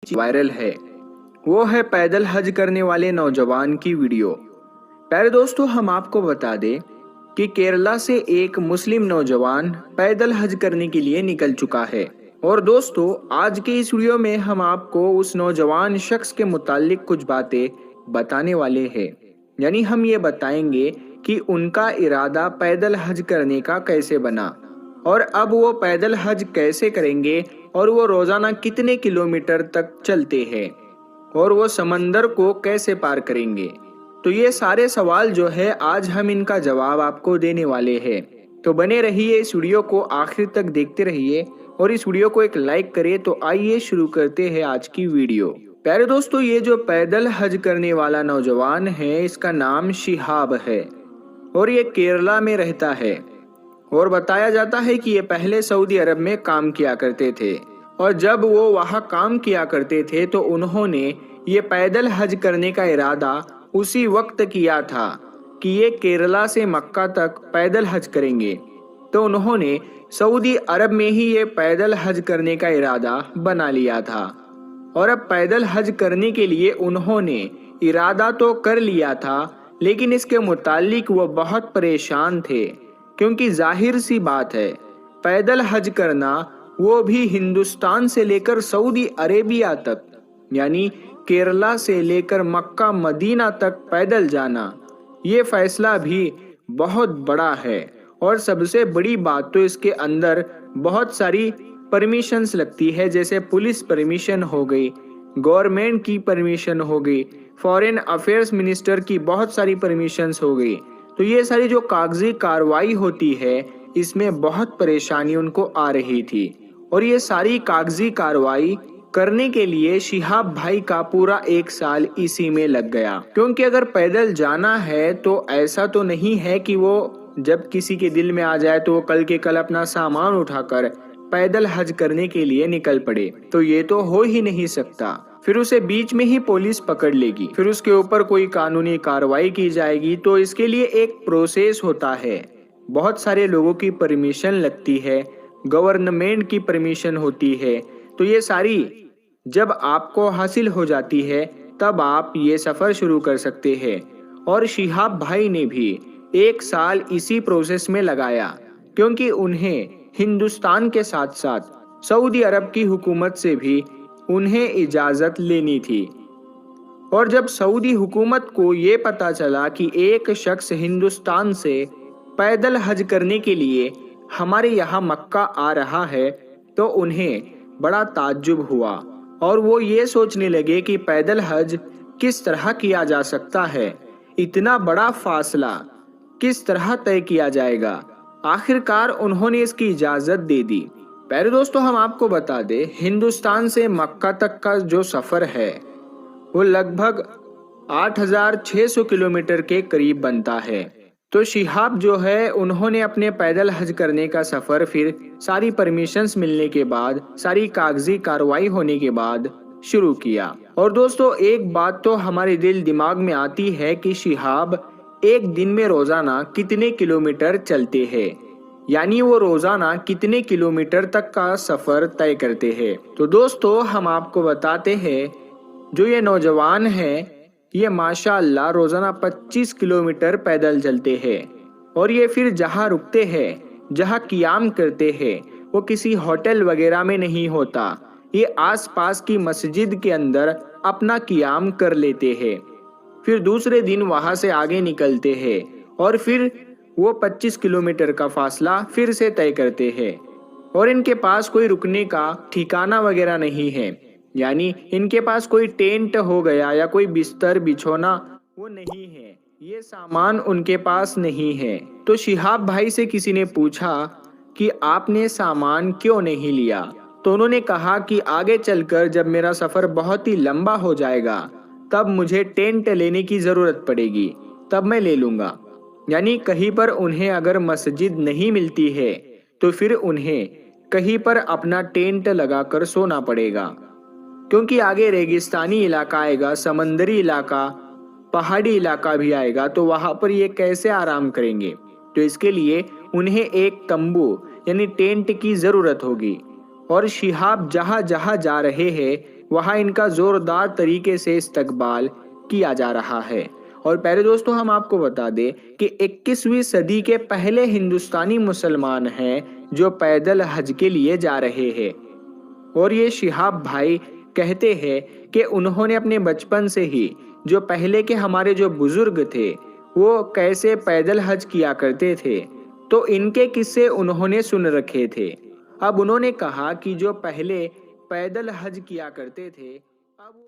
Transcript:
Viral है, वो है पैदल हज करने वाले नौजवान की वीडियो। प्यारे दोस्तों, हम आपको बता दें कि केरला से एक मुस्लिम नौजवान पैदल हज करने के लिए निकल चुका है। और दोस्तों, आज के इस वीडियो में हम आपको उस नौजवान शख्स के मुतालिक कुछ बातें बताने वाले हैं। यानी हम ये बताएंगे कि उनका इरादा पैदल हज करने का कैसे बना, और अब वो पैदल हज कैसे करेंगे, और वो रोजाना कितने किलोमीटर तक चलते हैं, और वो समंदर को कैसे पार करेंगे। तो ये सारे सवाल जो है आज हम इनका जवाब आपको देने वाले हैं। तो बने रहिए, इस वीडियो को आखिर तक देखते रहिए और इस वीडियो को एक लाइक करें। तो आइए शुरू करते हैं आज की वीडियो। प्यारे दोस्तों, ये जो पैदल हज करने वाला नौजवान है, इसका नाम शिहाब है और ये केरला में रहता है। और बताया जाता है कि ये पहले सऊदी अरब में काम किया करते थे, और जब वो वहाँ काम किया करते थे तो उन्होंने ये पैदल हज करने का इरादा उसी वक्त किया था कि ये केरला से मक्का तक पैदल हज करेंगे। तो उन्होंने सऊदी अरब में ही ये पैदल हज करने का इरादा बना लिया था। और अब पैदल हज करने के लिए उन्होंने इरादा तो कर लिया था, लेकिन इसके मुतालिक वो बहुत परेशान थे, क्योंकि जाहिर सी बात है, पैदल हज करना, वो भी हिंदुस्तान से लेकर सऊदी अरेबिया तक, यानी केरला से लेकर मक्का मदीना तक पैदल जाना, ये फैसला भी बहुत बड़ा है। और सबसे बड़ी बात तो इसके अंदर बहुत सारी परमिशंस लगती है, जैसे पुलिस परमिशन हो गई, गवर्नमेंट की परमिशन हो गई, फॉरेन अफेयर्स मिनिस्टर की बहुत सारी परमिशंस हो गई। तो ये सारी जो कागजी कार्रवाई होती है, इसमें बहुत परेशानी उनको आ रही थी। और ये सारी कागजी कार्रवाई करने के लिए शिहाब भाई का पूरा 1 साल इसी में लग गया। क्योंकि अगर पैदल जाना है तो ऐसा तो नहीं है कि वो जब किसी के दिल में आ जाए तो वो कल के कल अपना सामान उठाकर पैदल हज करने के लिए निकल पड़े। तो ये तो हो ही नहीं सकता। फिर उसे बीच में ही पुलिस पकड़ लेगी, फिर उसके ऊपर कोई कानूनी कार्रवाई की जाएगी। तो इसके लिए एक प्रोसेस होता है, बहुत सारे लोगों की परमिशन लगती है, गवर्नमेंट की परमिशन होती है। तो ये सारी जब आपको हासिल हो जाती है, तब आप ये सफ़र शुरू कर सकते हैं। और शिहाब भाई ने भी 1 साल इसी प्रोसेस में लगाया, क्योंकि उन्हें हिंदुस्तान के साथ साथ सऊदी अरब की हुकूमत से भी उन्हें इजाज़त लेनी थी। और जब सऊदी हुकूमत को ये पता चला कि एक शख्स हिंदुस्तान से पैदल हज करने के लिए हमारे यहाँ मक्का आ रहा है, तो उन्हें बड़ा ताज्जुब हुआ और वो ये सोचने लगे कि पैदल हज किस तरह किया जा सकता है, इतना बड़ा फासला किस तरह तय किया जाएगा। आखिरकार उन्होंने इसकी इजाज़त दे दी। प्यारे दोस्तों, हम आपको बता दें, हिंदुस्तान से मक्का तक का जो सफ़र है वो लगभग 8600 किलोमीटर के करीब बनता है। तो शिहाब जो है, उन्होंने अपने पैदल हज करने का सफ़र फिर सारी परमिशंस मिलने के बाद, सारी कागजी कार्रवाई होने के बाद शुरू किया। और दोस्तों, एक बात तो हमारे दिल दिमाग में आती है कि शिहाब एक दिन में रोज़ाना कितने किलोमीटर चलते हैं, यानी वो रोज़ाना कितने किलोमीटर तक का सफ़र तय करते हैं। तो दोस्तों, हम आपको बताते हैं, जो ये नौजवान हैं, ये माशाअल्लाह रोज़ाना 25 किलोमीटर पैदल चलते हैं। और ये फिर जहाँ रुकते हैं, जहाँ क़ियाम करते हैं, वो किसी होटल वगैरह में नहीं होता, ये आसपास की मस्जिद के अंदर अपना क़ियाम कर लेते हैं। फिर दूसरे दिन वहाँ से आगे निकलते हैं और फिर वो 25 किलोमीटर का फासला फिर से तय करते हैं। और इनके पास कोई रुकने का ठिकाना वगैरह नहीं है, यानी इनके पास कोई टेंट हो गया या कोई बिस्तर बिछोना वो नहीं है, ये सामान उनके पास नहीं है। तो शिहाब भाई से किसी ने पूछा कि आपने सामान क्यों नहीं लिया, तो उन्होंने कहा कि आगे चलकर जब मेरा सफ़र बहुत ही लंबा हो जाएगा, तब मुझे टेंट लेने की ज़रूरत पड़ेगी, तब मैं ले लूँगा। यानी कहीं पर उन्हें अगर मस्जिद नहीं मिलती है तो फिर उन्हें कहीं पर अपना टेंट लगाकर सोना पड़ेगा, क्योंकि आगे रेगिस्तानी इलाका आएगा, समंदरी इलाका, पहाड़ी इलाका भी आएगा, तो वहाँ पर ये कैसे आराम करेंगे। तो इसके लिए उन्हें एक तंबू यानी टेंट की ज़रूरत होगी। और शिहाब जहाँ जहाँ जा रहे हैं وہاں ان کا زوردار طریقے سے استقبال کیا جا رہا ہے۔ اور پیارے دوستو، ہم آپ کو بتا دیں کہ 21ویں صدی کے پہلے ہندوستانی مسلمان ہیں جو پیدل حج کے لیے جا رہے ہیں۔ اور یہ شہاب بھائی کہتے ہیں کہ انہوں نے اپنے بچپن سے ہی جو پہلے کے ہمارے جو بزرگ تھے وہ کیسے پیدل حج کیا کرتے تھے، تو ان کے قصے انہوں نے سن رکھے تھے۔ اب انہوں نے کہا کہ جو پہلے پیدل حج کیا کرتے تھے اب وہ